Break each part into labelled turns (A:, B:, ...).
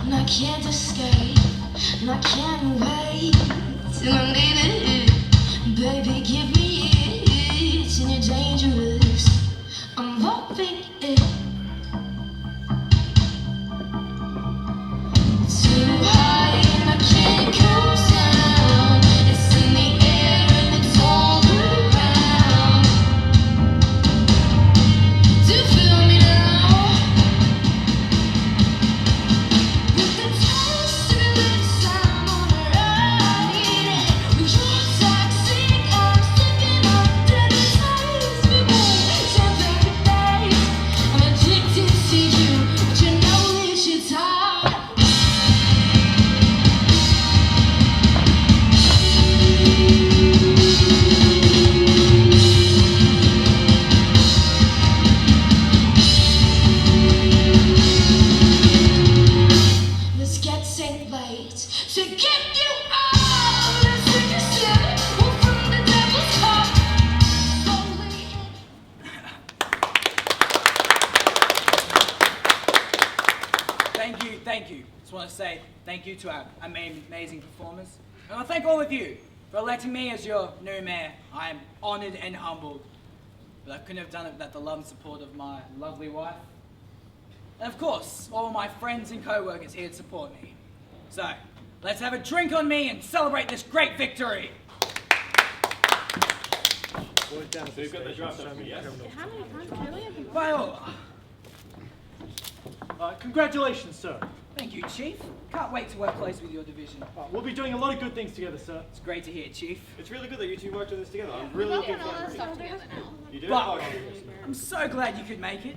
A: And I can't escape, and I can't wait till I need it. Baby, give me it, and you're dangerous. I'm hoping it. Too high and I can't come down. It's in the air and it's all around. Do you feel me now? With the taste of your lips, I'm gonna ride it. With your toxic, I'm slipping under the taste. We won't stop every day. I'm addicted to you, but you know that you're tired. It's getting late to get you out. Let's take a step from the devil's cup. Slowly.
B: Thank you. Just want to say thank you to our amazing performers. And I thank all of you for electing me as your new mayor. I am honoured and humbled. But I couldn't have done it without the love and support of my lovely wife. And of course, all my friends and co-workers here to support me. So, let's have a drink on me and celebrate this great victory.
C: So you've got the draft up, yes?
D: How many times really have you
B: Well,
C: Congratulations, sir.
B: thank you, Chief. Can't wait to work closely with your division.
C: We'll be doing a lot of good things together, sir.
B: It's great to hear, Chief.
E: It's really good that you two worked on this together. I'm really looking forward to it. You do?
B: But
E: Oh,
B: I'm so glad you could make it.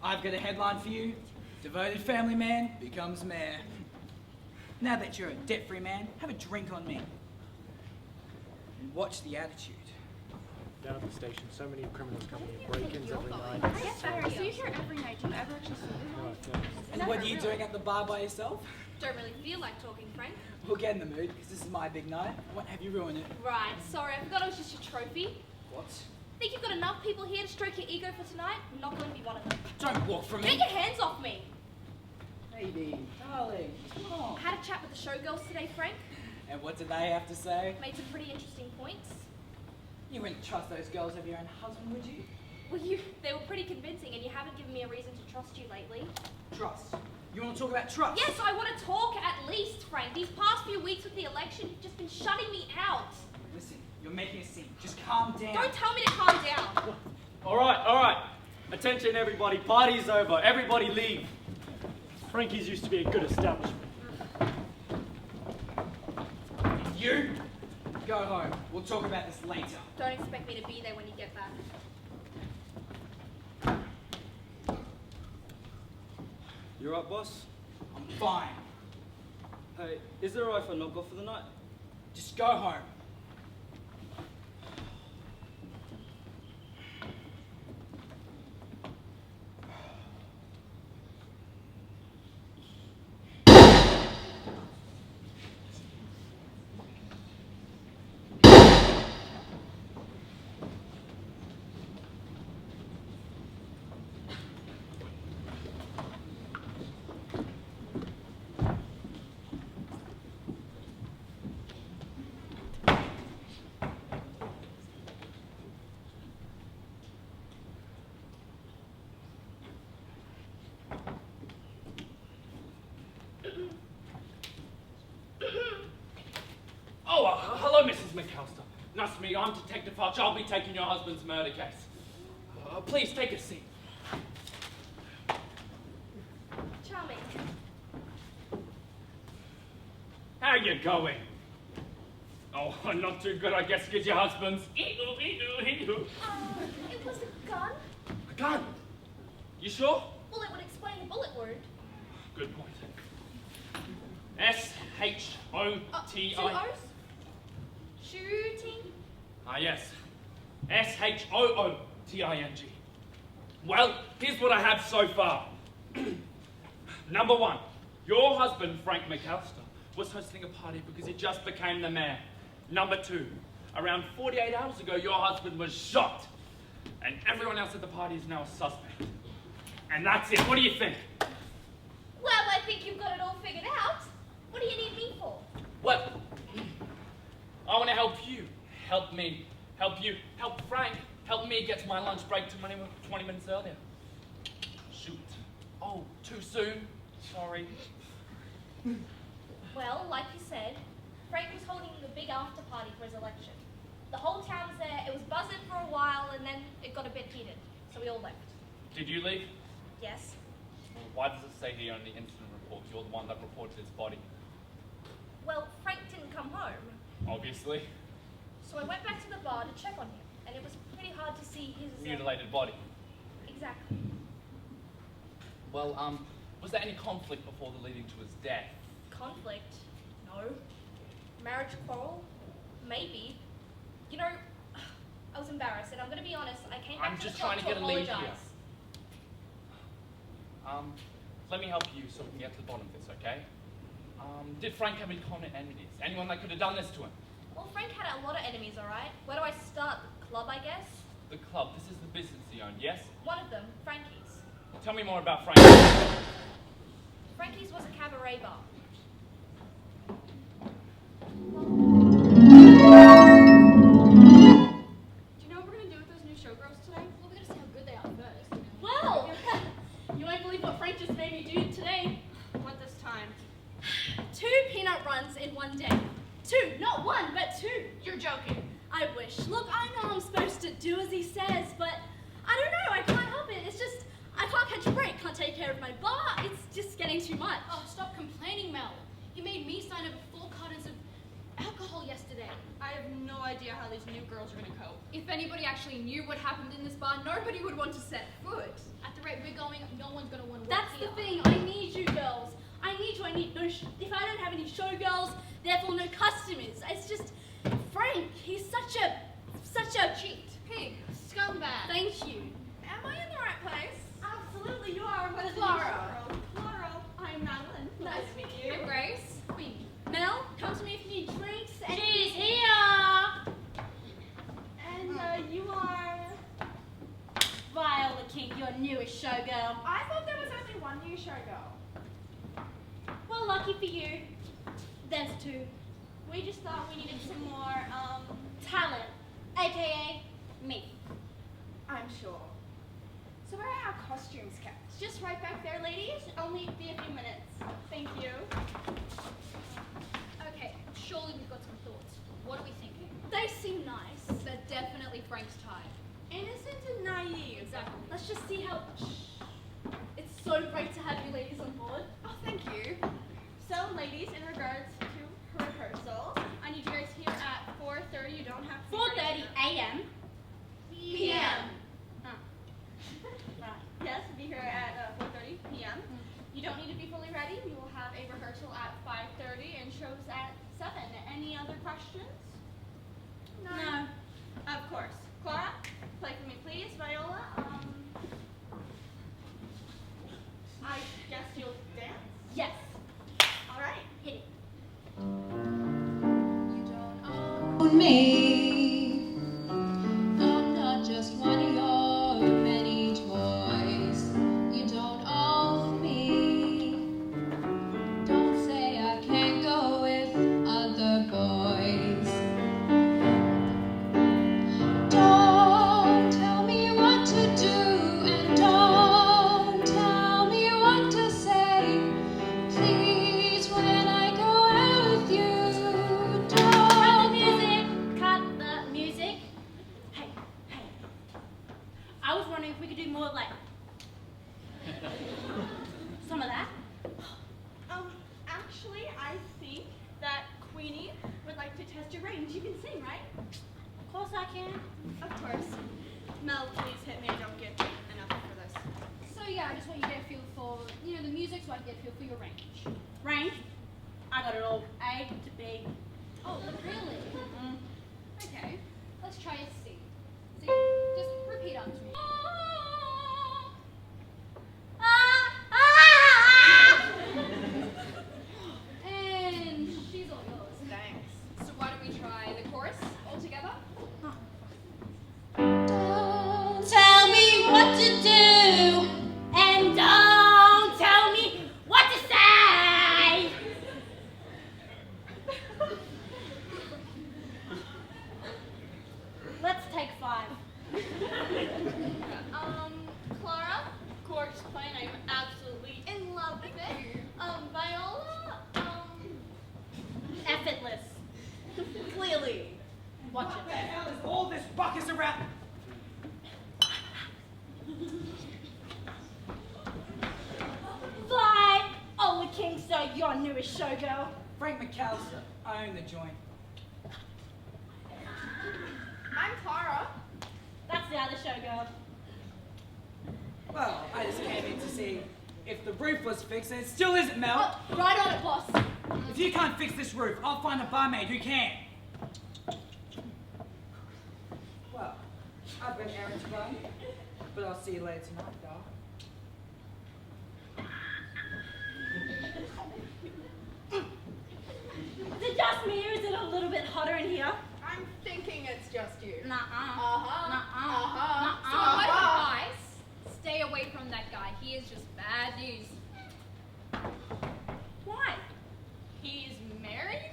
B: I've got a headline for you. Devoted family man becomes mayor. Now that you're a debt-free man, have a drink on me. And watch the attitude.
C: Down at the station, so many criminals coming in, break-ins every night.
D: I get better. I see you here every night. Do you ever actually see me?
C: Right, yeah.
B: And what are you doing at the bar by yourself?
F: Don't really feel like talking, Frank.
B: We'll get in the mood, because this is my big night. I won't have you ruin it.
F: Right, sorry, I forgot it was just your trophy.
B: What?
F: Think you've got enough people here to stroke your ego for tonight? I'm not going to be one of them.
B: Don't walk from
F: Get
B: me.
F: your hands off me!
B: Baby, darling, come on.
F: Had a chat with the showgirls today, Frank.
B: And what did they have to say?
F: Made some pretty interesting points.
B: You wouldn't trust those girls over your own husband, would you?
F: Well, they were pretty convincing, and you haven't given me a reason to trust you lately.
B: Trust. You want to talk about trust?
F: Yes, I want to talk at least, Frank. These past few weeks with the election, you've just been shutting me out.
B: Listen, you're making a scene. Just calm down.
F: Don't tell me to calm down.
E: all right. Attention, everybody. Party's over. Everybody leave.
C: Frankie's used to be a good establishment.
B: You go home. We'll talk about this later.
F: Don't expect me to be there when you get back.
E: You right, boss?
B: I'm fine.
E: Hey, is there a right if I knock off for the night?
B: Just go home.
G: Hello, Mrs. McAllister. Nice to meet you. I'm Detective Hutch. I'll be taking your husband's murder case. Please take a seat.
F: Charming.
G: How you going? Oh, not too good, I guess, because your husband's.
F: It was a gun.
G: A gun? You sure?
F: Well, it would explain the bullet wound.
G: Good point. S-H-O-T-I.
F: 2 O's? Shooting?
G: Ah, yes. S-H-O-O-T-I-N-G. Well, here's what I have so far. Number one, your husband, Frank McAllister, was hosting a party because he just became the mayor. Number 2, around 48 hours ago, your husband was shot. And everyone else at the party is now a suspect. And that's it. What do you think?
F: Well, I think you've got it all figured out. What do you need me for?
G: Well, I want to help you. Help me. Help you. Help Frank. Help me get to my lunch break 20 minutes earlier. Shoot. Oh, too soon. Sorry.
F: Well, like you said, Frank was holding a big after party for his election. The whole town was there, it was buzzing for a while, and then it got a bit heated, so we all left.
G: Did you leave?
F: Yes?
G: Well, why does it say here on the incident report you're the one that reported his body?
F: Well, Frank didn't come home,
G: Obviously.
F: so I went back to the bar to check on him, and it was pretty hard to see his...
G: Mutilated body.
F: Exactly.
G: Well, was there any conflict before the leading to his death?
F: Conflict? No. Marriage quarrel? Maybe. You know, I was embarrassed, and I'm going to be honest, I came back
G: I'm
F: to
G: just
F: the club
G: trying to get a lead
F: apologize.
G: here. Let me help you so we can get to the bottom of this, okay? Did Frank have any common enemies? Anyone that could have done this to him?
F: Well, Frank had a lot of enemies, alright? Where do I start? The club, I guess?
G: The club, this is the business he owned, yes?
F: One of them, Frankie's.
G: Tell me more about Frank.
F: Frankie's was a cabaret bar.
D: Do you know what we're gonna do with those new showgirls today?
H: Well, we gotta see how good they are first.
F: Well,
D: You won't believe what Frank just made me do today. What this time?
H: 2 peanut runs in one day. 2, not 1, but 2.
D: You're joking.
H: I wish. Look, I know I'm supposed to do as he says, but I don't know, I can't help it. It's just, I can't catch a break, can't take care of my bar. It's just getting too much.
D: Oh, stop complaining, Mel. You made me sign up 4 cartons of alcohol yesterday.
I: I have no idea how these new girls are going to cope.
H: If anybody actually knew what happened in this bar, nobody would want to set foot.
D: At the rate we're going, no one's gonna want to work
H: That's
D: here.
H: the thing, I need you girls. I need you, I need no, if I don't have any showgirls, therefore no customers. It's just, Frank, he's such a cheat.
D: Pig, scumbag.
H: Thank you.
I: Am I in the right place?
H: Absolutely, you are.
I: What is
H: Clara.
I: Laura, I'm Madeline.
H: Nice to meet you.
I: I'm Grace.
H: Queenie. Mel, come to me if you need drinks. And
F: she's here!
I: And you are...
H: Viola King, your newest showgirl.
I: I thought there was only one new showgirl.
H: Well, lucky for you, there's 2.
I: We just thought we needed some more,
H: Talent, aka me.
I: I'm sure. So where are our costumes kept? Just right back there, ladies. Only be a few minutes. Thank you.
H: Okay, surely we've got some thoughts. What are we thinking? They seem nice. They're definitely Frank's type.
I: Innocent and naive.
H: Exactly. Let's just see how... It's so great to have you ladies on board.
I: Oh, thank you. So, ladies, in regards to rehearsal, I need you guys here at 4:30. You don't have to be
H: 4:30 a.m.
I: p.m.
H: Right.
I: Yes, be here at 4:30 p.m. You don't need to be fully ready. We will have a rehearsal at 5:30 and shows at 7. Any other questions?
H: No.
I: Of course. Clara, play for me, please. Viola, I guess you'll dance?
H: Yes.
I: All right.
H: Hit it.
A: You don't own me. I'm not just one of your many toys. You don't own me. Don't say I can't go with other boys. Don't tell me what to do, and don't tell me what to say. Please, when I go out with you,
H: Cut the
A: don't.
H: music. Cut the music. Hey, hey. I was wondering if we could do more like some of that.
I: Actually, I think that Queenie would like to test your range. You can sing, right?
H: Of course I can.
I: Of course. Mel, please hit me. I don't get enough for this.
H: So yeah, I just want you to get a feel for, the music, so I can get a feel for your range. Range? I got it all. A to B. Oh, really? Okay. Let's try a C. C. Just repeat after me. And newest showgirl?
B: Frank McAllister, I own the joint.
I: I'm Clara.
H: That's the other showgirl.
B: Well, I just came in to see if the roof was fixed, and it still isn't, Mel.
D: Oh, right on it, boss.
B: If you can't fix this roof, I'll find a barmaid who can. Well, I've got an errand to run, but I'll see you later tonight, doll.
H: Is it just me or is it a little bit hotter in here?
I: I'm thinking it's just you.
H: Nuh-uh.
I: Uh-huh.
H: Nuh-uh.
I: Uh-huh.
D: So
H: Nuh-uh.
D: what advice? Stay away from that guy. He is just bad news.
H: Why?
D: He's married?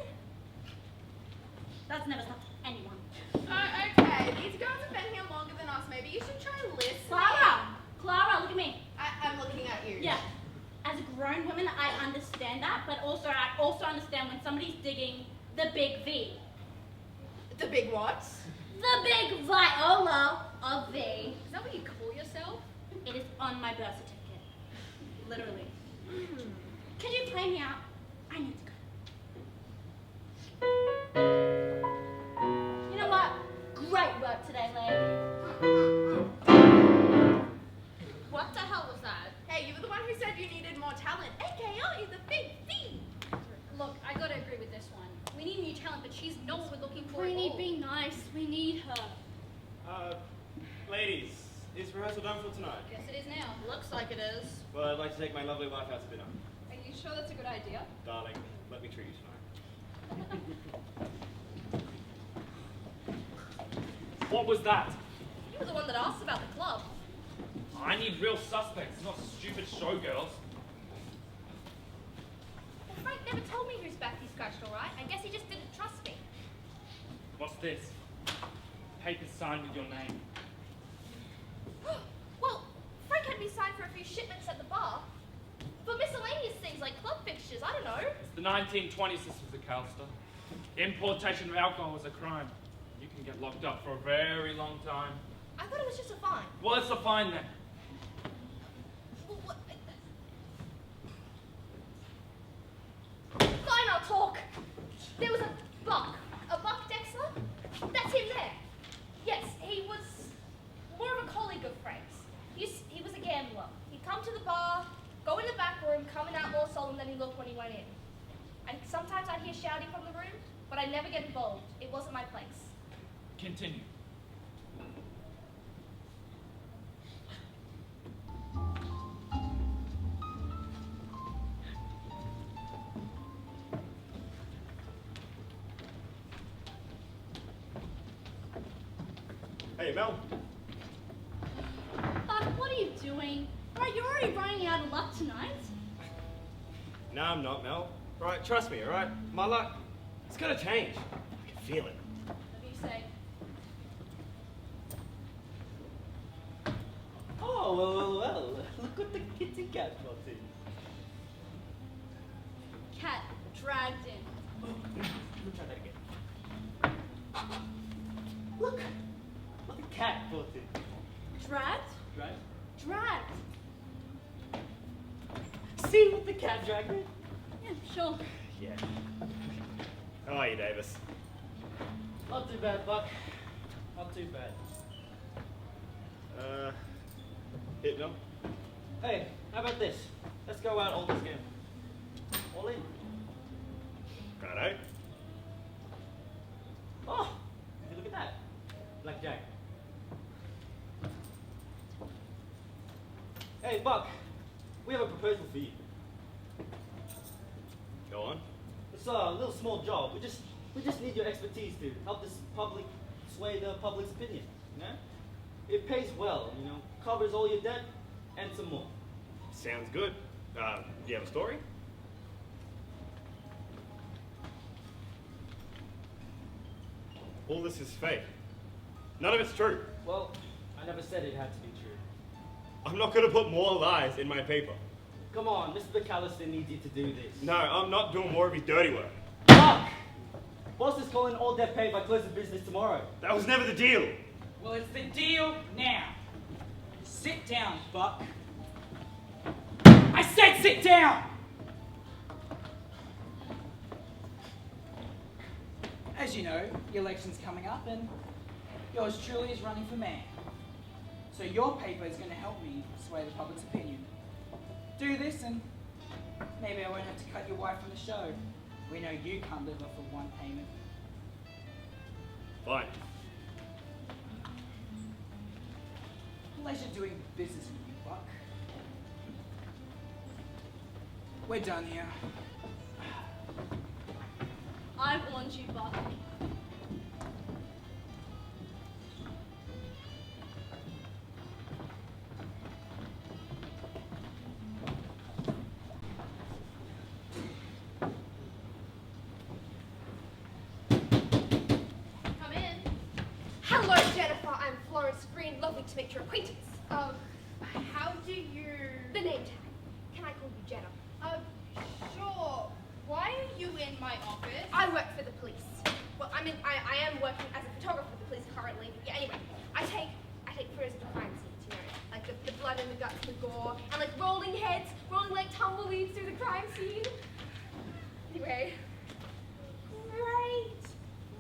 H: That's never stopped anyone.
I: Okay, these girls have been here longer than us. Maybe you should try and listen.
H: Clara, look at me.
I: I'm looking at you.
H: Yeah. As a grown woman, I understand that, but also I also understand when somebody's digging the big V.
I: The big what?
H: The big viola of V.
D: Is that what you call yourself?
H: It is on my birth certificate. Literally. Can you play me out? I need to go. You know what? Great work today, lady.
D: What the hell was that?
I: Hey, you were the one who said you needed more talent. AKA the big V.
D: Look, I gotta agree with this one. We need new talent, but she's not what we're looking for.
H: We
D: at
H: need
D: all.
H: be nice. We need her.
J: Ladies, is rehearsal done for tonight?
D: Yes, it is now.
I: Looks like it is.
J: Well, I'd like to take my lovely wife out to dinner.
D: Are you sure that's a good idea?
J: Darling, let me treat you tonight.
G: What was that?
F: You were the one that asked about the club.
G: I need real suspects, not stupid showgirls.
F: Well, Frank never told me whose back he scratched, all right? I guess he just didn't trust me.
G: What's this? Paper signed with your name.
F: Well, Frank had me sign for a few shipments at the bar. For miscellaneous things like club fixtures, I don't know.
G: It's the 1920s, Mr. McAllister. Importation of alcohol is a crime. You can get locked up for a very long time.
F: I thought it was just a fine.
G: Well, it's a fine then.
F: Well, what? Fine, I'll talk. There was a Buck Dexter. That's him there. Yes, he was more of a colleague of Frank's. He was a gambler. He'd come to the bar, go in the back room, coming out more solemn than he looked when he went in. And sometimes I'd hear shouting from the room, but I'd never get involved. It wasn't my place.
G: Continue.
J: Hey, Mel.
H: Buck, what are you doing? Right, you're already running out of luck tonight.
J: No, I'm not, Mel. Right, trust me, alright? My luck, it's gonna change. I can feel it.
D: What do you say?
K: Oh, well. Look what the kitty cat brought in.
H: Cat dragged in.
K: Let me try that again. Look what the cat brought in.
H: Dragged?
K: Right?
H: Dragged.
K: See what the cat dragged in?
H: Yeah, sure.
J: Yeah. How are you, Davis?
K: Not too bad, Buck. Not too bad.
J: Hit, Mel?
K: Hey, how about this? Let's go out all this game. All in.
J: Righto.
K: Oh, hey, look at that. Blackjack. Hey, Buck. We have a proposal for you.
J: Go on.
K: It's a little small job. We just need your expertise to help this public sway the public's opinion. You know? It pays well, you know, covers all your debt and some more.
J: Sounds good. Do you have a story? All this is fake. None of it's true.
K: Well, I never said it had to be true.
J: I'm not gonna put more lies in my paper.
K: Come on, Mr. McAllister needs you to do this.
J: No, I'm not doing more of his dirty work.
K: Buck! Boss is calling all debt paid by close of business tomorrow.
J: That was never the deal.
B: Well, it's the deal now. Sit down, Buck. I said sit down! As you know, the election's coming up and yours truly is running for mayor. So your paper is going to help me sway the public's opinion. Do this and maybe I won't have to cut your wife from the show. We know you can't live off of one payment.
J: Fine.
B: Pleasure doing business with you, Buck. We're done here.
I: I warned you, Buck.
F: Come in. Hello, Jennifer. I'm Florence Green. Lovely to make your acquaintance.
I: How do you...
F: The name tag. Can I call you Jenna?
I: Sure. Why are you in my office?
F: I work for the police. Well, I am working as a photographer for the police currently. But yeah, anyway, I take photos of the crime scenes, you know, like the blood and the guts and the gore, and like rolling heads, rolling like tumbleweeds through the crime scene. Anyway.
I: Great.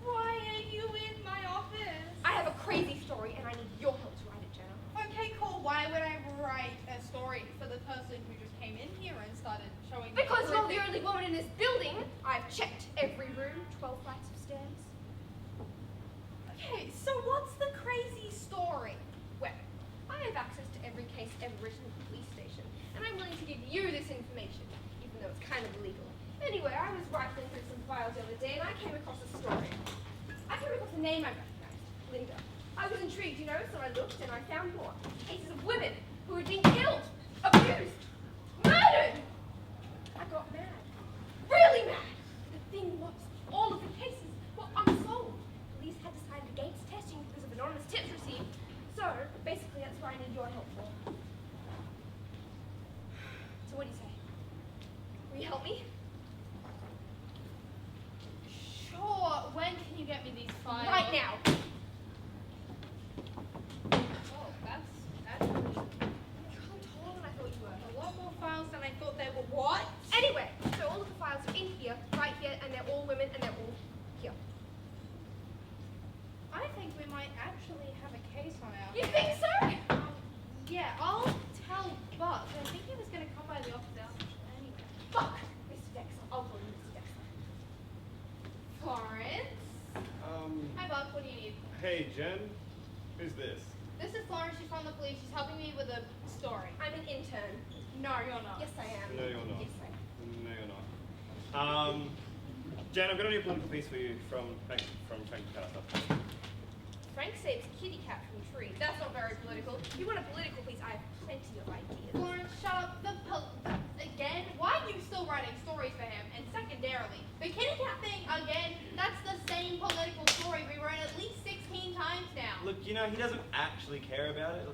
I: Why are you in my office?
F: I have a crazy story, and I need your help to write it, Jenna.
I: Okay, cool. Why would I write a story for the person who just came in here and started showing me
F: Because you're the
I: horrific-
F: only woman in this building. I've checked every room, 12 flights of stairs.
I: Okay, so what's the crazy story?
F: Well, I have access to every case ever written at the police station, and I'm willing to give you this information, even though it's kind of illegal. Anyway, I was rifling through some files the other day, and I came across a story. I came across a name I recognized, Linda. I was intrigued, you know, so I looked and I found more. Cases of women who had been killed, abused, murdered. I got mad. Really mad. The thing was, all of the cases were unsolved. Police had decided against testing because of anonymous tips received. So, basically, that's where I need your help for. So what do you say? Will you help me?
I: Sure. When can you get me these files?
F: Right now.
I: Oh, that's really
F: How tall than I thought you were.
I: a lot more files than I thought they were. What?
F: Anyway, so all of the files are in here, right here, and they're all women, and they're all here.
I: I think we might actually have a case on our
F: You
I: hands.
F: think so?
I: Yeah, I'll tell Buck. I think he was going to come by the office hours anyway.
F: Fuck! Mr. Dexter. I'll call you Mr. Dexter.
I: Florence? Hi, Buck. What do you need?
J: Hey, Jen. Who's this?
I: This is Florence. She's from the police. She's helping me with a story.
F: I'm an intern.
I: No, you're not.
F: Yes, I am.
J: No, you're not.
F: Yes, I am.
J: No, you're not. Jen, I've got a new political piece for you from Frank Carter.
F: Frank said it's a kitty cat from a tree. That's not very political. If you want a political piece, I have plenty of ideas.
I: Florence, shut up. Again? Why are you still writing stories for him? And secondarily, the kitty cat thing again, that's the same political story we wrote at least 16 times now.
J: Look, you know, he doesn't actually care about it.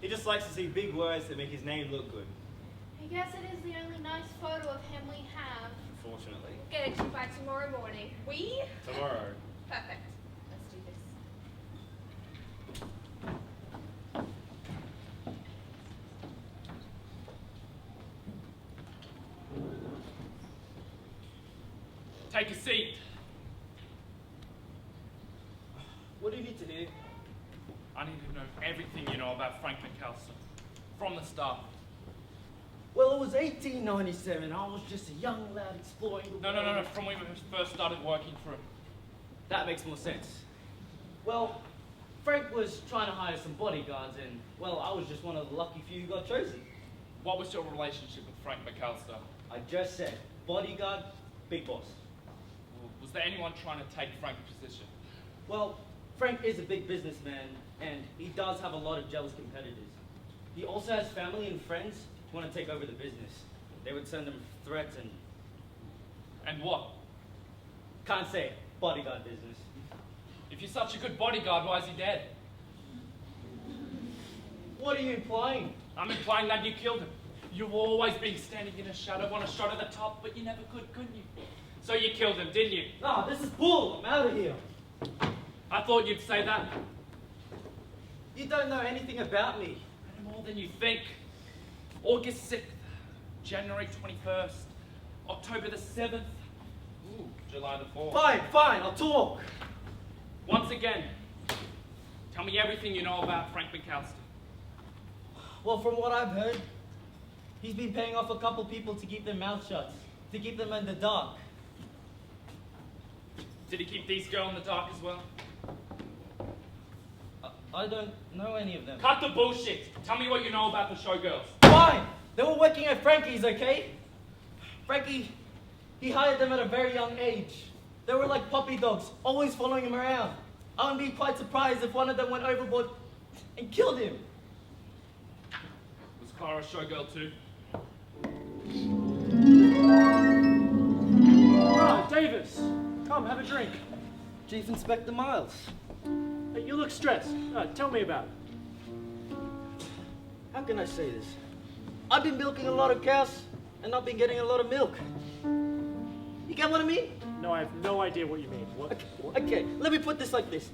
J: He just likes to see big words that make his name look good.
I: I guess it is the only nice photo of him we have.
J: Unfortunately.
F: Get it to you by tomorrow morning.
I: We?
J: Tomorrow.
F: Perfect. Let's do this.
G: Take a seat.
K: What do you need to hear?
G: I need to know everything you know about Frank McAllister. From the start.
K: Well, it was 1897. I was just a young lad exploring the
G: No.
K: world.
G: From when we first started working for him.
K: That makes more sense. Well, Frank was trying to hire some bodyguards, and, well, I was just one of the lucky few who got chosen.
G: What was your relationship with Frank McAllister?
K: I just said, bodyguard, big boss.
G: Was there anyone trying to take Frank's position?
K: Well, Frank is a big businessman, and he does have a lot of jealous competitors. He also has family and friends who want to take over the business. They would send him threats and...
G: And what?
K: Can't say, bodyguard business.
G: If you're such a good bodyguard, why is he dead?
K: What are you implying?
G: I'm implying that you killed him. You've always been standing in a shadow on a shot at the top, but you never could, couldn't you? So you killed him, didn't you?
K: Ah, this is bull. I'm out of here.
G: I thought you'd say that.
K: You don't know anything about me.
G: No more than you think. August 6th, January 21st, October the 7th, Ooh, July the 4th.
K: Fine, I'll talk.
G: Once again, tell me everything you know about Frank Mikowski.
K: Well, from what I've heard, he's been paying off a couple people to keep their mouths shut, to keep them in the dark.
G: Did he keep these girls in the dark as well?
K: I don't know any of them.
G: Cut the bullshit. Tell me what you know about the showgirls.
K: Fine! They were working at Frankie's, okay? Frankie, he hired them at a very young age. They were like puppy dogs, always following him around. I wouldn't be quite surprised if one of them went overboard and killed him.
G: Was Clara a showgirl too?
C: Ah, Davis! Come, have a drink.
K: Chief Inspector Miles.
C: Hey, you look stressed. Tell me about it.
K: How can I say this? I've been milking a lot of cows and not been getting a lot of milk. You get what I mean?
C: No, I have no idea what you mean. What?
K: Okay, let me put this like this.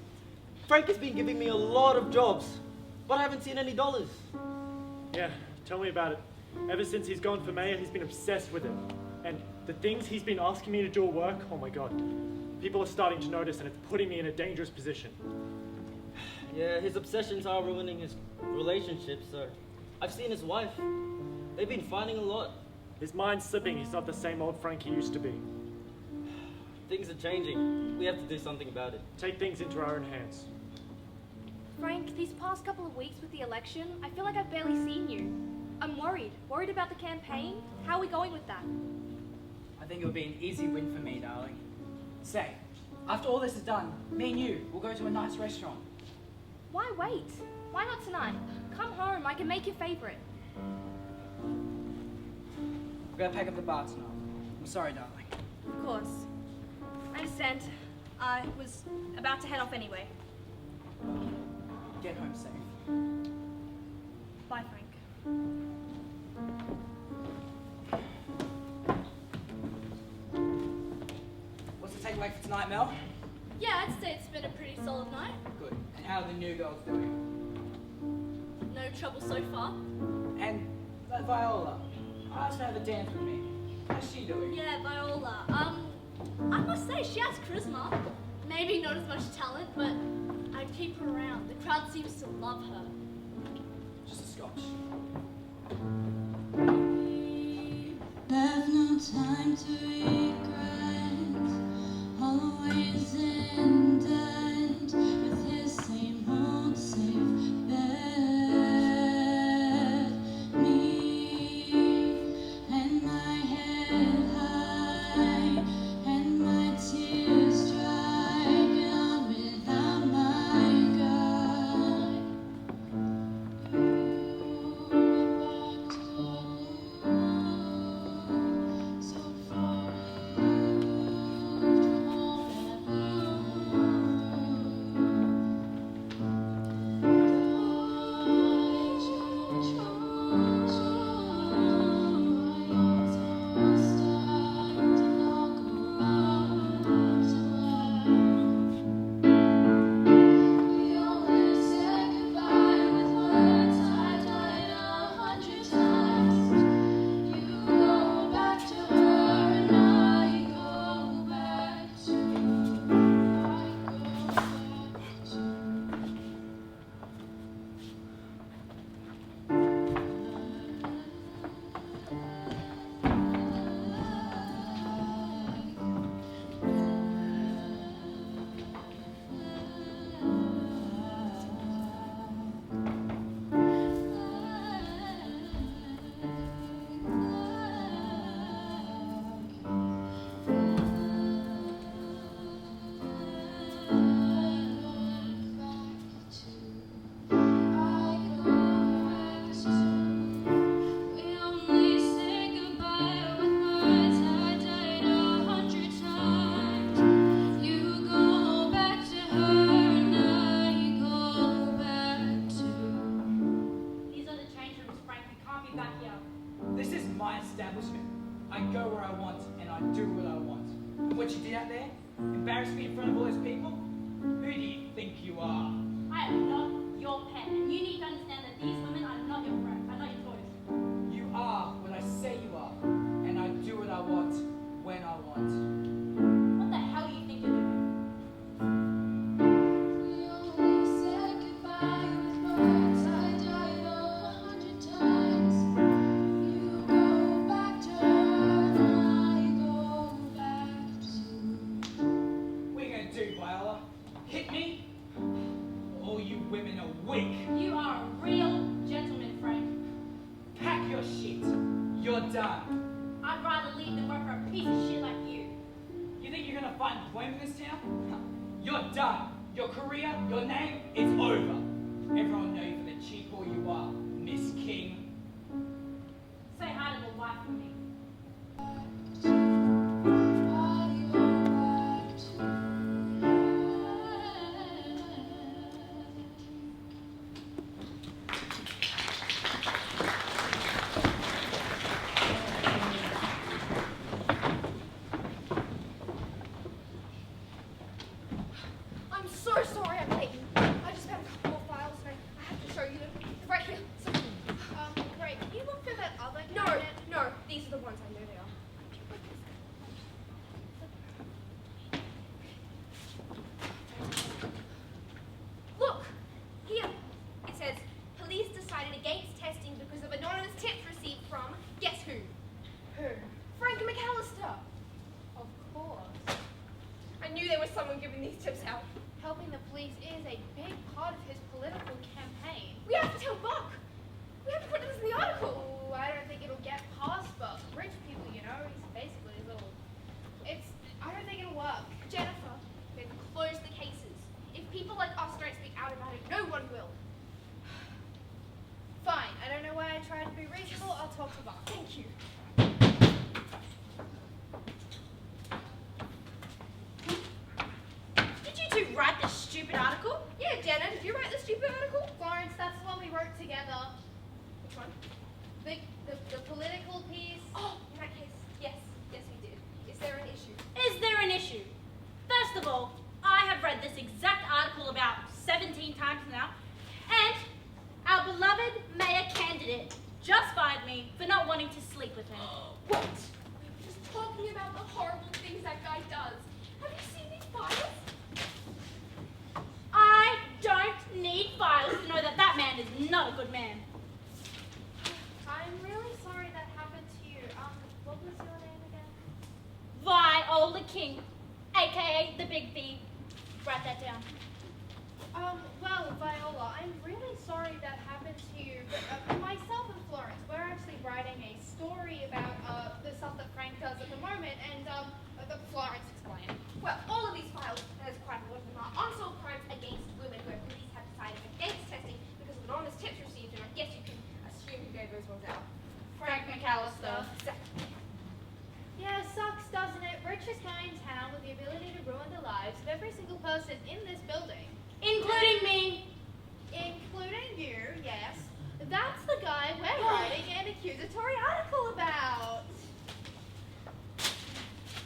K: Frank has been giving me a lot of jobs, but I haven't seen any dollars.
C: Yeah, tell me about it. Ever since he's gone for mayor, he's been obsessed with it. And the things he's been asking me to do at work, oh my god. People are starting to notice and it's putting me in a dangerous position.
K: Yeah, his obsessions are ruining his relationships, so I've seen his wife. They've been fighting a lot.
C: His mind's slipping. He's not the same old Frank he used to be.
K: Things are changing. We have to do something about it.
C: Take things into our own hands.
F: Frank, these past couple of weeks with the election, I feel like I've barely seen you. I'm worried. Worried about the campaign? How are we going with that?
B: I think it'll be an easy win for me, darling. Say, after all this is done, me and you will go to a nice restaurant.
F: Why wait? Why not tonight? Come home, I can make your favorite.
B: We're gonna pack up the bar tonight. I'm sorry, darling.
F: Of course. I understand. I was about to head off anyway.
B: Get home safe.
F: Bye, Frank.
B: What's the takeaway for tonight, Mel?
D: Yeah, I'd say it's been a pretty solid night.
B: Good. And how are the new girls doing?
D: No trouble so far.
B: And that Viola, I asked her to have a dance with me. How's she doing?
D: Yeah, Viola. I must say she has charisma. Maybe not as much talent, but I'd keep her around. The crowd seems to love her.
B: Just a scotch.
A: There's no time to regret, always in debt with his same old safe bet. Me and my head high and my tears dry, gone without my guide. You walked alone, so far removed from all that we always said goodbye with words I died 100 times. You go back to her and I go back to We only say goodbye with words I died 100 times. You go back to her and I go back to.
D: These are the change rooms, Frank. We can't be back here.
B: This is my establishment. I go where I want and I do what I want. And what you did out there? Embarrass me in front of all those people? Who do you think you are?
D: I am not your pet, and you need to understand that these women are not your friends. Are not your toys.
B: You are what I say you are. And I do what I want when I want. done.
H: I'd rather leave than work for a piece of shit like you.
B: You think you're gonna find employment in this town? You're done. Your career, your name, is over. Everyone knows you for the cheap boy you are, Miss King.
H: Say hi to the wife for me.
I: I'm so sorry I'm late. I just found a couple more files and I have to show you them. Right here. So, great. Can you look for that other cabinet? No, these are the ones I know they are. Look, here. It says, police decided against testing because of anonymous tips received from, guess who? Who? Frank McAllister. Of course. I knew there was someone giving these tips out. Helping the police is a big part of his political campaign. We have to tell Buck. We have to put this in the article. Ooh, I don't think it'll get past Buck. Rich people, you know, he's basically a little... I don't think it'll work. Jennifer, then close the cases. If people like us don't speak out about it, no one will. Fine, I don't know why I tried to be reasonable. I'll talk to Buck. Thank you.
H: Did you two write this stupid article?
I: Yeah, Jenna, did you write the stupid article? Florence, that's the one we wrote together. Which one? The political piece. Oh, in that case, yes, we did. Is there an issue?
H: Is there an issue? First of all, I have read this exact article about 17 times now, and our beloved mayor candidate just fired me for not wanting to sleep with him.
I: What? We were just talking about the horrible things that guy does. Have you seen these files?
H: I don't need files to know that that man is not a good man.
I: I'm really sorry that happened to you. What was your name again?
H: Viola King, aka the Big V. Write that down.
I: Well, Viola, I'm really sorry that happened to you, but myself and Florence, we're actually writing a story about the stuff that Frank does at the moment, and Florence explained. Well, all of these files, there's quite a lot of them, are unsolved crimes against women where police have decided against testing because of anonymous tips received, and I guess you can assume who gave those ones out.
H: Frank McAllister.
I: Yeah, sucks, doesn't it? Richest guy in town with the ability to ruin the lives of every single person in this building.
H: Including me.
I: Including you, yes. That's the guy we're writing an accusatory article about.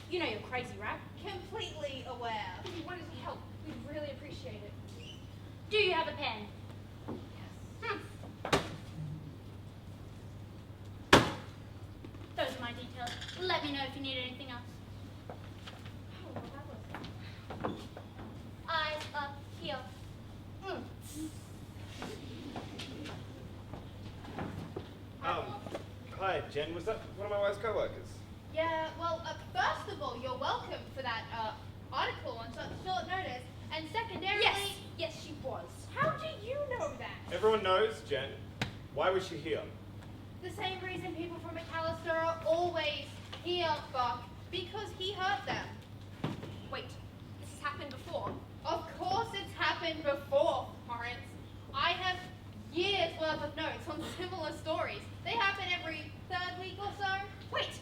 H: You know you're crazy, right?
I: Completely aware. If you wanted to help, we'd really appreciate it.
H: Do you have a pen?
I: Yes.
H: Those are my details. Let me know if you need anything else.
I: Oh, well, that was...
H: Eyes up here.
J: Hi, Jen. Was that one of my wife's co-workers?
I: Yeah, well, first of all, you're welcome for that article on such short notice, and secondarily... Yes, she was. How do you know that?
J: Everyone knows, Jen. Why was she here?
I: The same reason people from McAllister are always here, Buck, because he hurt them. Wait, this has happened before? Of course it's happened before, Florence. I have years worth of notes on similar stories. They happen every third week or so. Wait,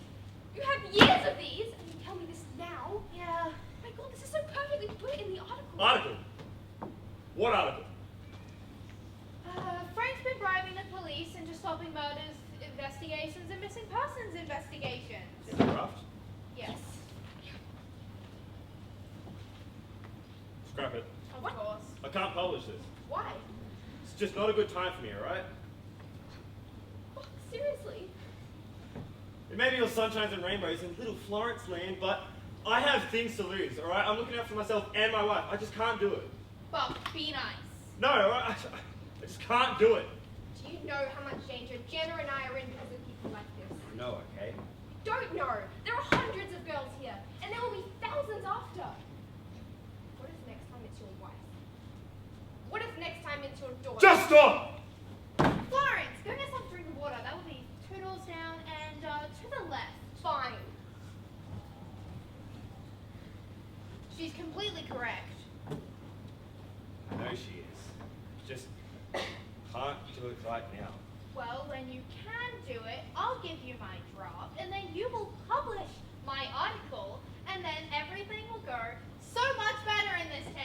I: you have years of these, and you tell me this now? Yeah. My God, this is so perfectly put in the article.
J: Article? What article?
I: Frank's been bribing the police into stopping murders investigations and missing persons investigations.
J: Is it rough?
I: Yes.
J: Scrap it.
I: Of course.
J: I can't publish this.
I: Why?
J: It's just not a good time for me, alright?
I: Oh, seriously?
J: It may be all sunshines and rainbows in little Florence land, but I have things to lose, alright? I'm looking out for myself and my wife. I just can't do it.
I: Buck, be nice.
J: No, alright? I just can't do it.
I: Do you know how much danger Jenna and I are in because of people like this?
J: No, okay?
I: Don't know. There are hundreds of girls here, and there will be thousands after. What if next time it's your wife? What if next time it's your daughter?
J: Just stop!
I: Florence, go get some drink of water. That will be $2 down and $2 She's completely correct.
J: I know she is. Just can't do it right now.
I: Well, when you can do it, I'll give you my draft, and then you will publish my article, and then everything will go so much better in this town.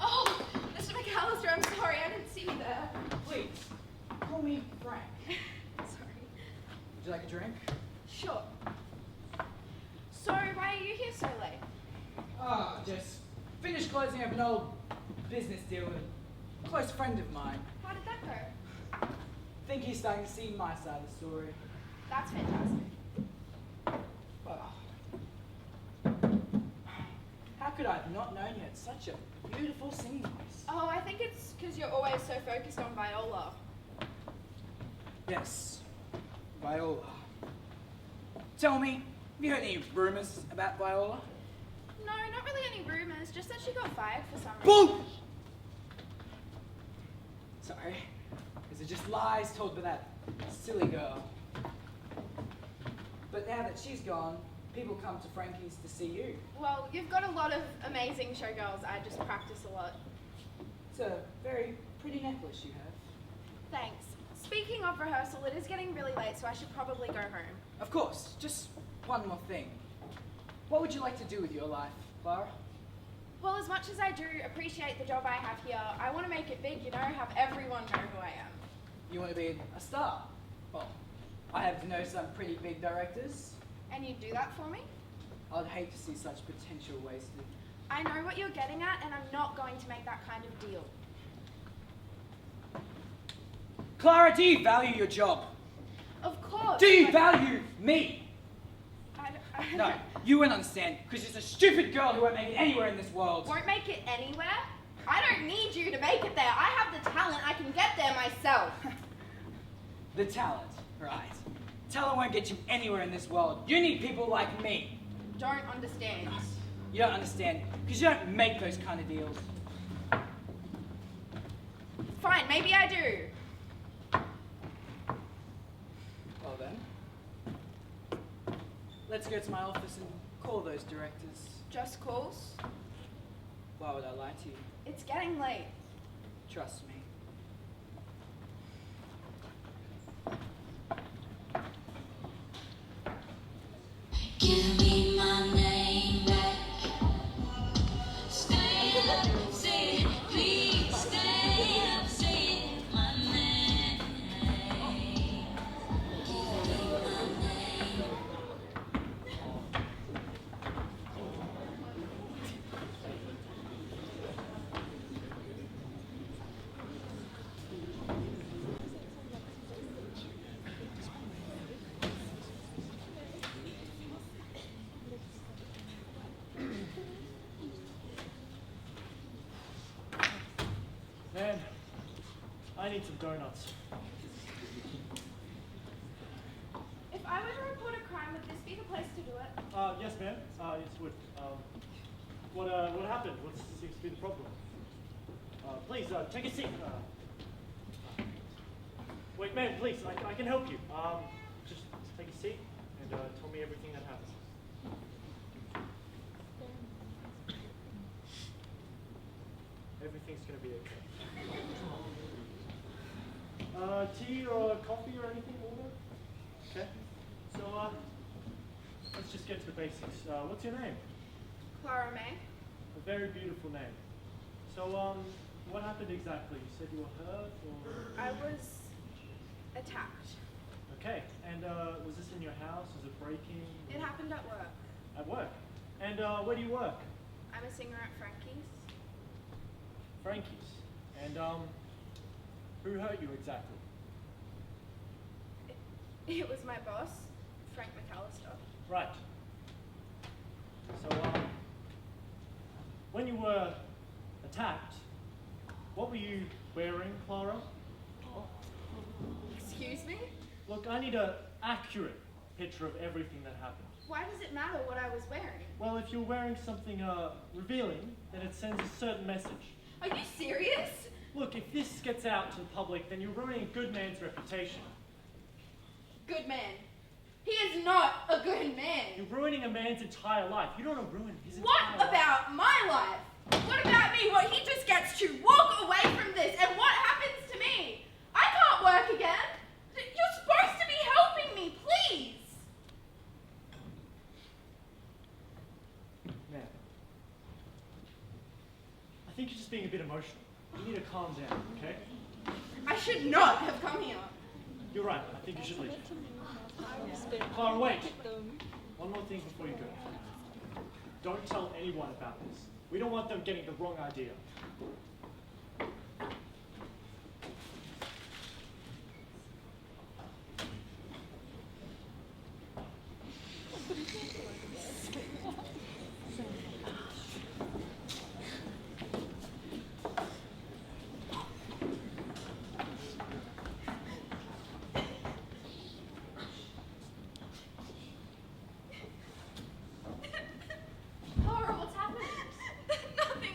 I: Oh, Mr. McAllister, I'm sorry, I didn't see you there.
B: Please, call me Frank.
I: Sorry.
B: Would you like a drink?
I: Sure. So, why are you here so late?
B: Ah, just finished closing up an old business deal with a close friend of mine.
I: How did that go?
B: Think he's starting to see my side of the story.
I: That's fantastic.
B: Well, how could I have not known you had such a beautiful singing voice?
I: Oh, I think it's because you're always so focused on Viola.
B: Yes, Viola. Tell me, have you heard any rumors about Viola?
I: No, not really any rumors, just that she got fired for some reason.
B: Bull! Sorry, is it just lies told by that silly girl? But now that she's gone, people come to Frankie's to see you.
I: Well, you've got a lot of amazing showgirls. I just practice a lot.
B: It's a very pretty necklace you have.
I: Thanks. Speaking of rehearsal, it is getting really late, so I should probably go home.
B: Of course, just one more thing. What would you like to do with your life, Clara?
I: Well, as much as I do appreciate the job I have here, I want to make it big, you know, have everyone know who I am.
B: You want to be a star? Well, I happen to know some pretty big directors.
I: And you'd do that for me?
B: I'd hate to see such potential wasted.
I: I know what you're getting at, and I'm not going to make that kind of deal.
B: Clara, do you value your job?
I: Of course.
B: Do you
I: but
B: value me?
I: I
B: No, you won't understand, because she's a stupid girl who won't make it anywhere in this world.
I: Won't make it anywhere? I don't need you to make it there. I have the talent. I can get there myself.
B: The talent, right. Talent won't get you anywhere in this world. You need people like me.
I: Don't understand.
B: You don't understand, because you don't make those kind of deals.
I: Fine, maybe I do.
B: Well then, let's go to my office and call those directors.
I: Just calls?
B: Why would I lie to you?
I: It's getting late.
B: Trust me.
A: Give me my name back. Stay up, say it, please. Stay up, say my name. Give me my name.
C: Man, I need some donuts.
I: If I were to report a crime, would this be the place to do it?
C: Yes, ma'am. Yes, would. What happened? What seems to be the problem? Please, take a seat. Wait, ma'am, please, I can help you. Just take a seat and tell me everything that happened. Everything's gonna be okay. Tea or coffee or anything order? Okay. So, let's just get to the basics. What's your name?
I: Clara May?
C: A very beautiful name. So, what happened exactly? You said you were hurt or?
I: I was attacked.
C: Okay, and was this in your house? Was it breaking?
I: It happened at work.
C: At work? And where do you work?
I: I'm a singer at Frankie's.
C: Frankie's. And who hurt you exactly?
I: It was my boss, Frank McAllister.
C: Right. So, when you were attacked, what were you wearing, Clara?
I: Excuse me?
C: Look, I need an accurate picture of everything that happened.
I: Why does it matter what I was wearing?
C: Well, if you're wearing something revealing, then it sends a certain message.
I: Are you serious?
C: Look, if this gets out to the public, then you're ruining a good man's reputation.
I: Good man. He is not a good man.
C: You're ruining a man's entire life. You don't want to ruin his
I: What
C: entire life.
I: about my life? What about me? What, he just gets to walk away from this, and what happens to me? I can't work again. You're supposed to be helping me, please.
C: Man, I think you're just being a bit emotional. You need to calm down, okay?
I: I should not have come here.
C: You're right. I think you should leave. Clara, wait. One more thing before you go. Don't tell anyone about this. We don't want them getting the wrong idea.
I: Laura, what's happening? Nothing.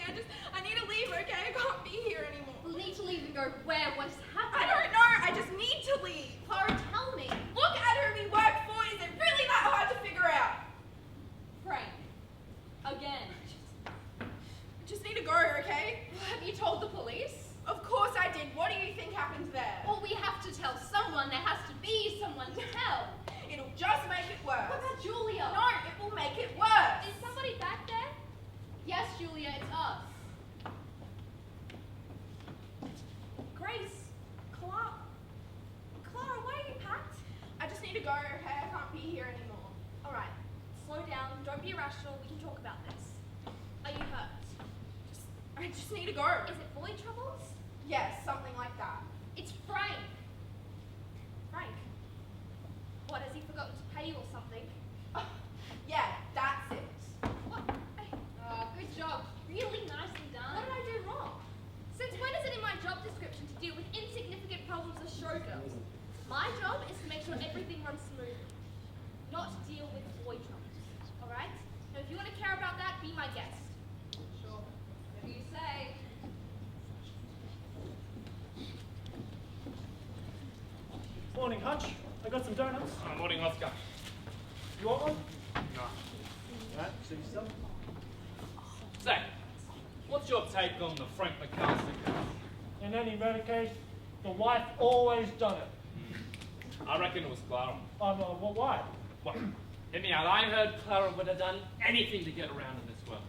I: I need to leave, okay? I can't be here anymore.
H: We'll need to leave and go where? What's
I: I
H: happening?
I: don't know. I just need to leave.
H: Clara, tell me.
I: Look at who we work for. Is it really that hard to figure out?
H: Frank. Again.
I: I just need to go, okay?
H: Have you told the police?
I: Of course I did. What do you think happened there?
H: Well, we have to tell someone. There has to be someone to tell.
I: It'll just make it worse.
H: What about Julia?
I: No, it will make it worse.
H: Is somebody back there? Yes, Julia, it's us.
I: Grace, Clara, why are you packed? I just need to go, okay? I can't be here anymore.
F: All right, slow down. Don't be irrational. We can talk about this. Are you hurt?
I: I just need to go.
F: Is it boy troubles?
I: Yes, something like that.
F: It's Frank. Frank. What, has he forgotten to pay you or something?
I: Yeah, that's it.
F: What?
H: Good job. Really nicely done.
F: What did I do wrong? Since when is it in my job description to deal with insignificant problems as showgirls? My job is to make sure everything runs smoothly, not to deal with boy troubles. All right? Now, if you want to care about that, be my guest.
H: Sure. Whatever you say.
C: Morning, Hutch. I got some donuts.
E: Morning, Oscar.
C: You want one?
E: No.
C: Right, see yourself.
E: Say, what's your take on the Frank McAllister case?
C: In any murder case, the wife always done it.
E: I reckon it was Clara.
C: Well, why?
E: What? Hit me out. I heard Clara would have done anything to get around in this world.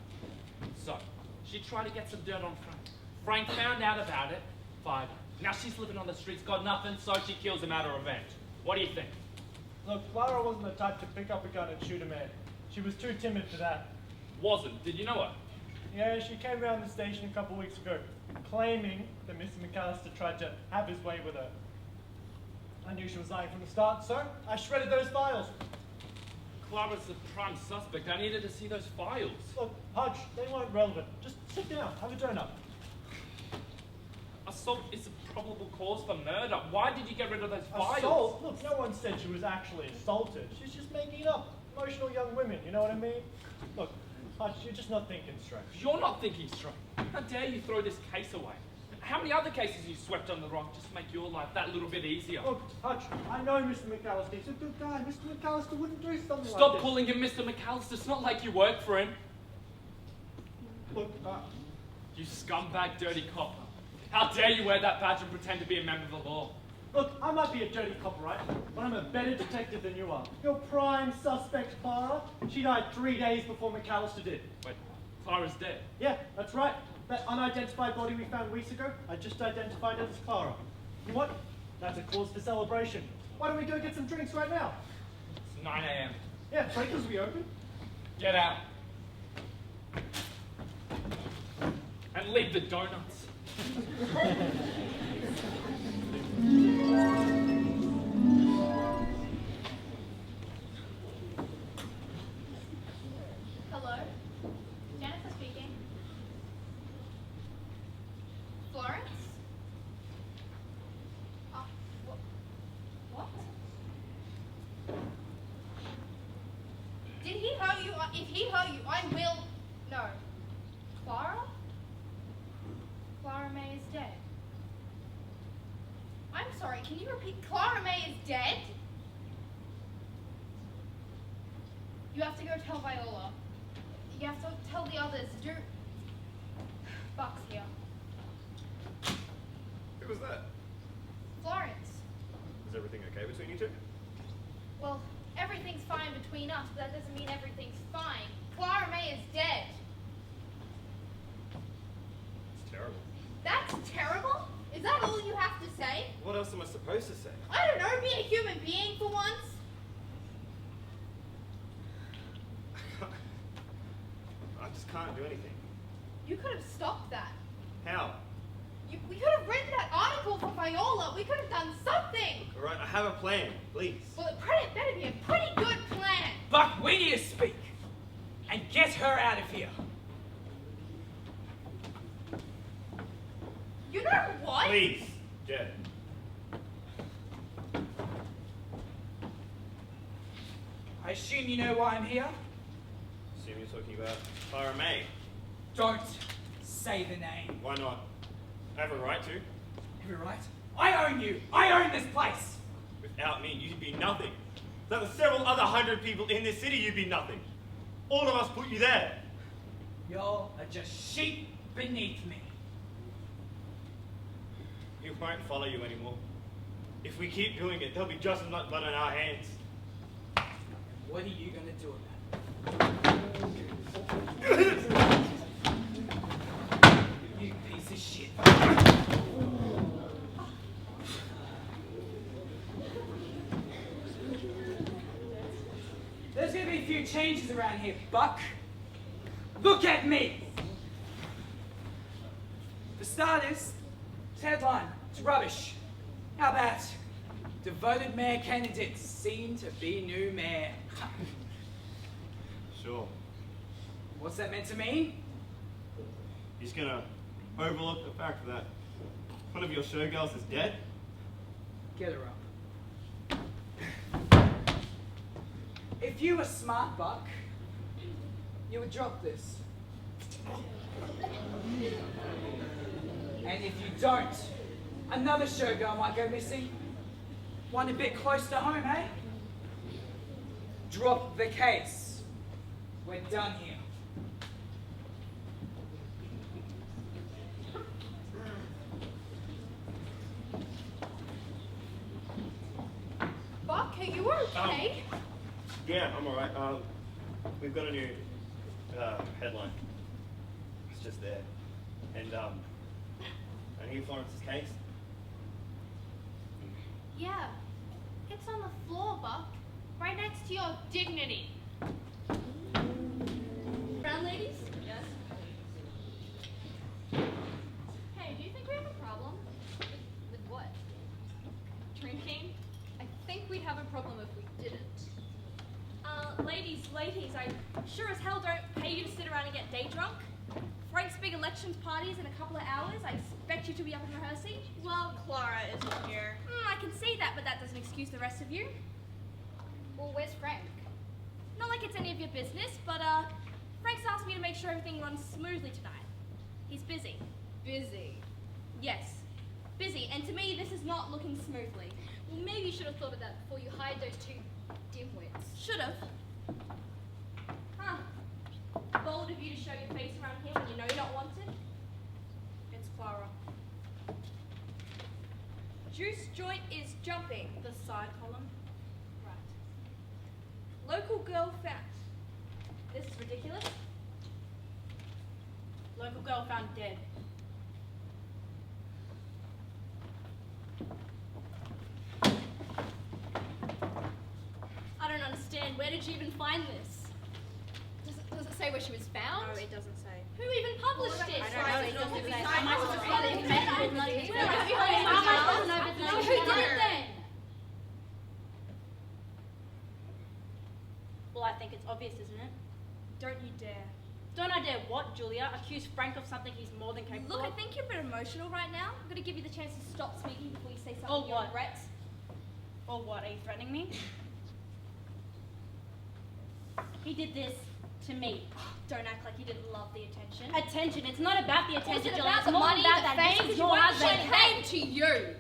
E: So, she tried to get some dirt on Frank. Frank found out about it, fired her. Now she's living on the streets, got nothing, so she kills him out of revenge. What do you think?
C: Look, Clara wasn't the type to pick up a gun and shoot a man. She was too timid for that.
E: Wasn't. Did you know her?
C: Yeah, she came around the station a couple weeks ago, claiming that Mr. McAllister tried to have his way with her. I knew she was lying from the start, so I shredded those files.
E: Clara's the prime suspect. I needed to see those files.
C: Look, Hutch, they weren't relevant. Just sit down, have a donut.
E: Assault is a probable cause for murder. Why did you get rid of those files?
C: Assault? Look, no one said she was actually assaulted. She's just making it up. Emotional young women, you know what I mean? Look, Hutch, you're just not thinking straight.
E: You're not thinking straight. How dare you throw this case away? How many other cases you swept on the rock just to make your life that little bit easier?
C: Look, Hutch, I know Mr. McAllister. He's a good guy. Mr. McAllister wouldn't do something like
E: Stop
C: this.
E: calling him Mr. McAllister. It's not like you work for him.
C: Look,
E: You scumbag dirty cop. How dare you wear that badge and pretend to be a member of the law?
C: look, I might be a dirty cop, right? But I'm a better detective than you are. Your prime suspect, Clara. She died 3 days before McAllister did.
E: Wait, Clara's dead.
C: Yeah, that's right. That unidentified body we found weeks ago, I just identified it as Clara. You know what? That's a cause for celebration. Why don't we go get some drinks right now?
E: It's 9 a.m.
C: Yeah, Frankie's we open.
E: Get out. And leave the donuts.
I: Hello? Jennifer speaking. Florence? What? Did he hurt you? If he hurt you, I will... No. Clara? Clara May is dead. I'm sorry, can you repeat? Clara May is dead? You have to go tell Viola. You have to tell the others. Buck's here.
J: Who was that?
I: Florence.
J: Is everything okay between you two?
I: Well, everything's fine between us, but that doesn't mean everything's fine. Clara May is dead.
J: It's terrible.
I: That's terrible? Is that all you have to say?
J: What else am I supposed to say?
I: I don't know, be a human being for once.
J: I just can't do anything.
I: You could have stopped that.
J: How?
I: We could have written that article for Viola. We could have done something.
J: All right, I have a plan. Please.
I: Well, it better be a pretty good plan.
B: Buck, we need to speak. And get her out of here.
I: You know what?
J: Please, Jed.
B: I assume you know why I'm here?
J: Assume you're talking about Clara May.
B: Don't say the name.
J: Why not? I have a right to.
B: Every right? I own you. I own this place.
J: Without me, you'd be nothing. Without the several other 100 people in this city, you'd be nothing. All of us put you there.
B: Y'all are just sheep beneath me.
J: We won't follow you anymore. If we keep doing it, there'll be just as much blood on our hands.
B: What are you gonna do about it? You piece of shit. There's gonna be a few changes around here, Buck. Look at me! For starters, this headline, it's rubbish. How about devoted mayor candidates seem to be new mayor?
J: Sure.
B: What's that meant to mean?
J: You're just gonna overlook the fact that one of your showgirls is dead?
B: Get her up. If you were smart, Buck, you would drop this. And if you don't, another showgirl might go missing. One a bit close to home, eh? Drop the case. We're done here.
I: Buck, are you okay?
J: Yeah, I'm alright. We've got a new headline. It's just there. And I hear Florence's case.
I: Yeah. It's on the floor, Buck. Right next to your dignity.
D: Brown ladies? Yes. Hey, do you think we have a problem? With what? Drinking? I think we'd have a problem if we didn't.
F: Ladies, I sure as hell don't pay you to sit around and get day drunk. Frank's big elections party's in a couple of hours. I expect you to be up and rehearsing.
H: Well, Clara isn't here.
F: I can see that, but that doesn't excuse the rest of you.
I: Well, where's Frank?
F: Not like it's any of your business, but Frank's asked me to make sure everything runs smoothly tonight. He's busy.
H: Busy.
F: Yes, busy, and to me this is not looking smoothly.
D: Well, maybe you should have thought of that before you hired those two dimwits.
F: Should have. Huh. Bold of you to show your face around here when you know you're not wanted.
H: It's Clara.
F: Juice joint is jumping.
H: The side column.
F: Right. Local girl found. This is ridiculous.
H: Local girl found dead.
D: Where did you even find this?
I: Does it say where she was found?
H: No, it doesn't say.
D: Who even published it?
H: I don't know, it doesn't say.
D: I might as well find the information.
H: No,
D: Who did it then?
H: Well, I think it's obvious, isn't it?
I: Don't you dare.
H: Don't I dare what, Julia? Accuse Frank of something he's more than capable
I: Look, I
H: of?
I: think you're a bit emotional right now. I'm going to give you the chance to stop speaking before you say something
H: Oh,
I: you
H: what?
I: regret.
H: Or what, are you threatening me? He did this to me.
I: Don't act like you didn't love the attention.
H: Attention, it's not about the
I: Was
H: attention,
I: it
H: Julia.
I: about
H: It's
I: the
H: more
I: money,
H: about
I: the
H: that
I: fame?
H: this is
I: You
H: your
I: weren't
H: husband.
I: She came to you.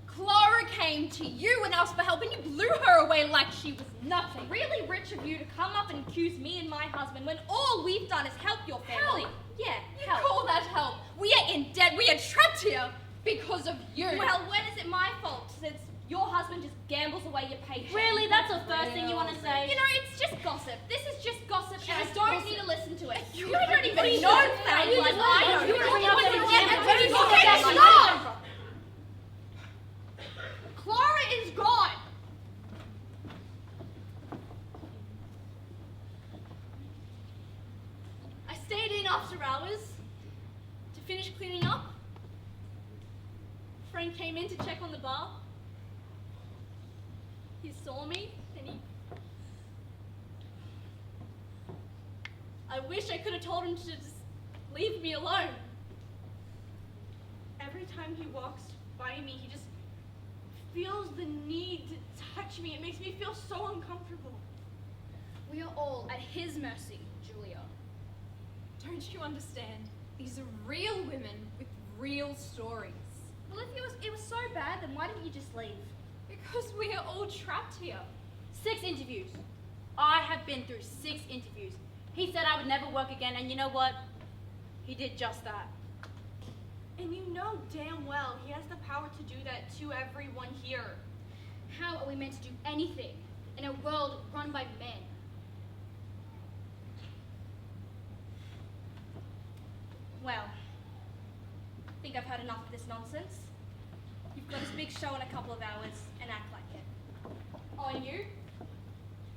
I: Clara came to you and asked for help, and you blew her away like she was nothing. Really rich of you to come up and accuse me and my husband when all we've done is help your family.
F: Help?
I: Yeah,
F: You
I: help.
F: call that help? We are in debt. We are trapped here because of you.
I: Well, when is it my fault? Since your husband just gambles away your paycheck.
H: Really? That's the first thing you want to say?
I: You know, it's just gossip. This is just gossip, and I
F: Just
I: don't
F: gossip.
I: need to listen to it. You
F: What
I: don't
F: do
I: even
F: you
I: know
F: know?
I: Frank
H: You
I: like
H: just
I: I
H: know.
I: do.
H: You bring up
I: What
H: the
I: do you
H: example.
I: get?
H: What do you
I: Okay,
H: get?
I: stop! Clara is gone. I stayed in after hours to finish cleaning up. Frank came in to check on the bar. He saw me and he... I wish I could have told him to just leave me alone. Every time he walks by me, he just feels the need to touch me. It makes me feel so uncomfortable. We are all at his mercy, Julia. Don't you understand? These are real women with real stories. Well, if it was so bad, then why didn't you just leave? Because we are all trapped here.
H: 6 interviews. I have been through 6 interviews. He said I would never work again, and you know what? He did just that.
I: And you know damn well he has the power to do that to everyone here. How are we meant to do anything in a world run by men? Well, I think I've had enough of this nonsense. You've got this big show in a couple of hours and act like it. Oh, and you?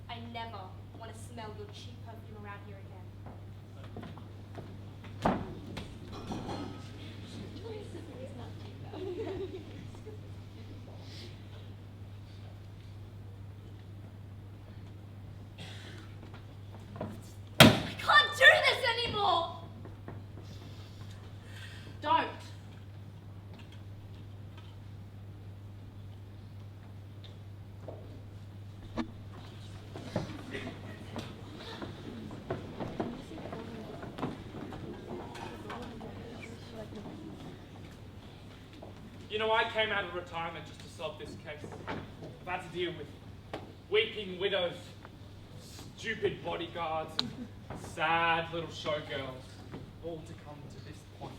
I: I never want to smell your cheap perfume around here again. I can't do this anymore!
H: Don't.
E: You know, I came out of retirement just to solve this case. I've had to deal with weeping widows, stupid bodyguards, and sad little showgirls, all to come to this point.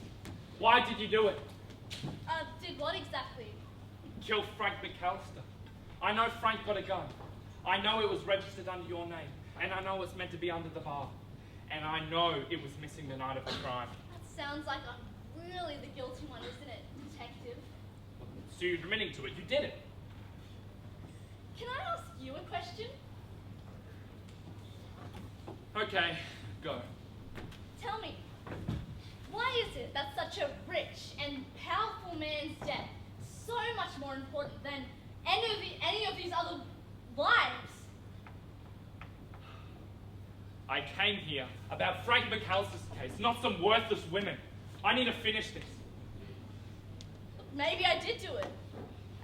E: Why did you do it?
I: Did what exactly?
E: Kill Frank McAllister. I know Frank got a gun. I know it was registered under your name, and I know it's meant to be under the bar. And I know it was missing the night of the crime.
I: That sounds like I'm really the guilty one, isn't it, detective?
E: So you're admitting to it. You did it.
I: Can I ask you a question?
E: Okay, go.
I: Tell me, why is it that such a rich and powerful man's death is so much more important than any of these other lives?
E: I came here about Frank McAllister's case, not some worthless women. I need to finish this.
I: Maybe I did do it.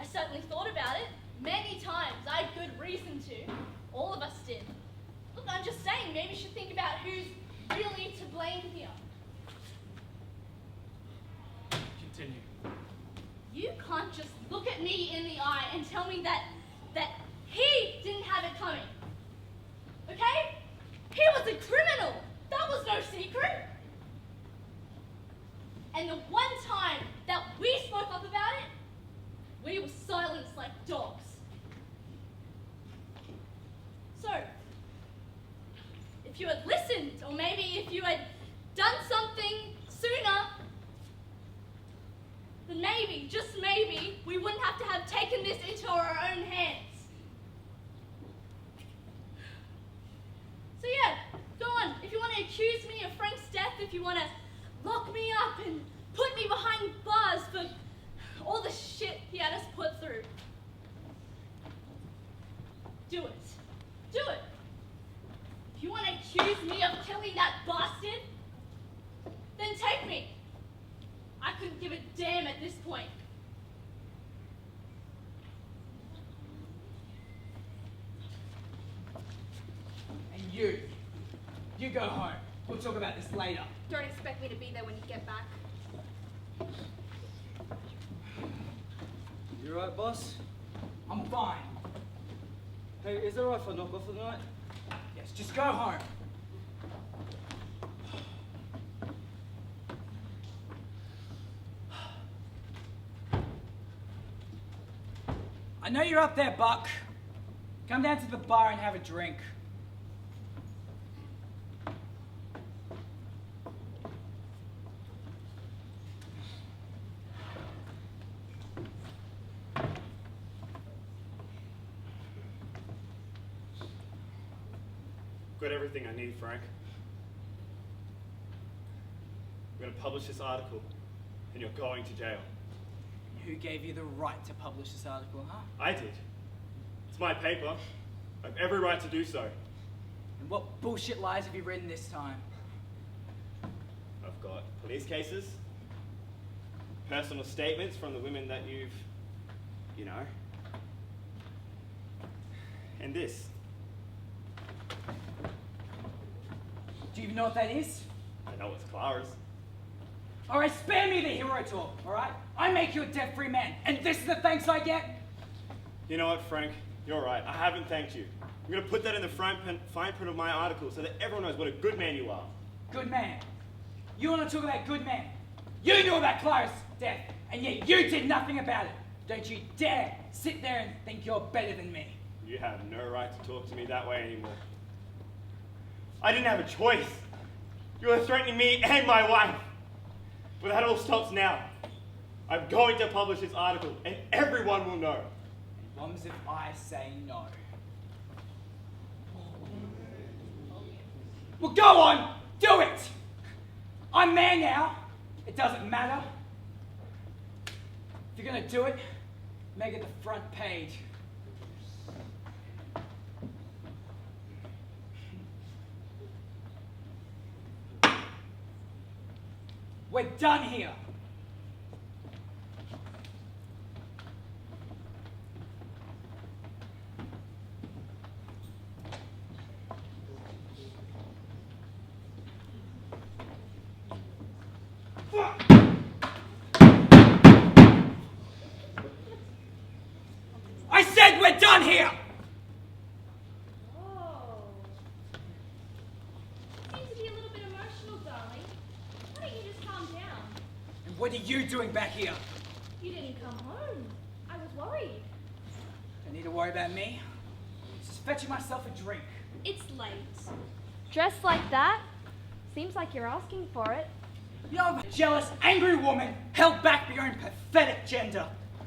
I: I certainly thought about it many times. I had good reason to. All of us did. Look, I'm just saying, maybe you should think about who's really to blame here.
E: Continue.
I: You can't just look at me in the eye and tell me that he didn't have it coming. Okay? He was a criminal. That was no secret. And the one time that we spoke up about it, we were silenced like dogs. So, if you had listened, or maybe if you had done something sooner, then maybe, just maybe, we wouldn't have to have taken this into our own hands.
D: damn at this point.
B: And you go home. We'll talk about this later.
I: Don't expect me to be there when you get back.
K: You alright, boss?
B: I'm fine.
K: Hey, is it alright if I knock off for the night?
B: Yes, just go home. I know you're up there, Buck. Come down to the bar and have a drink.
J: Got everything I need, Frank. I'm going to publish this article, and you're going to jail.
B: Who gave you the right to publish this article, huh?
J: I did. It's my paper. I have every right to do so.
B: And what bullshit lies have you written this time?
J: I've got police cases, personal statements from the women that you've, you know, and this.
B: Do you even know what that is?
J: I know it's Clara's.
B: All right, spare me the hero talk, all right? I make you a debt-free man, and this is the thanks I get?
J: You know what, Frank? You're right. I haven't thanked you. I'm going to put that in the fine print of my article so that everyone knows what a good man you are.
B: Good man. You want to talk about good man? You knew about Clara's death, and yet you did nothing about it. Don't you dare sit there and think you're better than me.
J: You have no right to talk to me that way anymore. I didn't have a choice. You were threatening me and my wife. But that all stops now. I'm going to publish this article, and everyone will know.
B: As long as if I say no. Well, go on! Do it! I'm mayor now. It doesn't matter. If you're gonna do it, make it the front page. We're done here. I said we're done here!
F: Oh. Seems to be a little bit emotional, darling. Why don't you just calm down?
B: And what are you doing back here?
F: You didn't come home. I was worried.
B: Don't need to worry about me. Just fetching myself a drink.
F: It's late. Dressed like that? Seems like you're asking for it.
B: You're a jealous, angry woman held back by your own pathetic gender.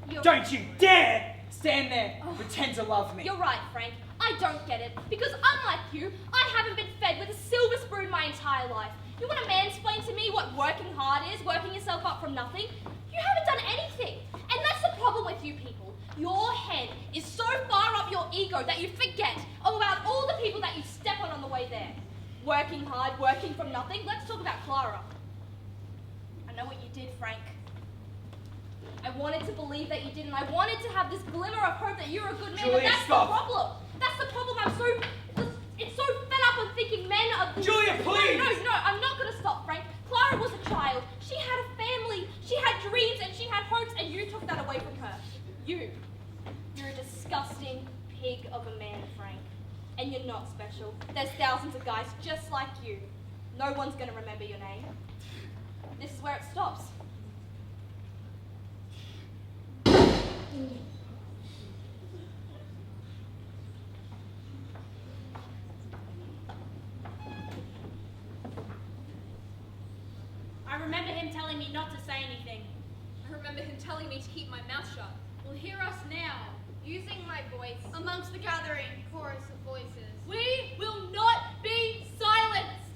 F: You're-
B: Don't you dare stand there and pretend to love me.
F: You're right, Frank. I don't get it. Because unlike you, I haven't been fed with a silver spoon my entire life. You want to mansplain to me what working hard is, working yourself up from nothing? You haven't done anything. And that's the problem with you people. Your head is so far up your ego that you forget about all the people that you step on the way there. Working hard, working from nothing. Let's talk about Clara. I know what you did, Frank. I wanted to believe that you didn't. I wanted to have this glimmer of hope that you're a good man,
B: Julia,
F: but that's
B: stop.
F: the problem. That's the problem. It's so fed up on thinking men are the...
B: Julia, please!
F: No, I'm not going to stop, Frank. Clara was a child. She had a family. She had dreams and she had hopes, and you took that away from her. You're a disgusting pig of a man, Frank. And you're not special. There's thousands of guys just like you. No one's going to remember your name. This is where it stops.
H: I remember him telling me not to say anything.
I: I remember him telling me to keep my mouth shut.
H: Well, hear us now.
I: Using my voice
H: Amongst the gathering,
I: chorus of voices.
H: we will not be silenced.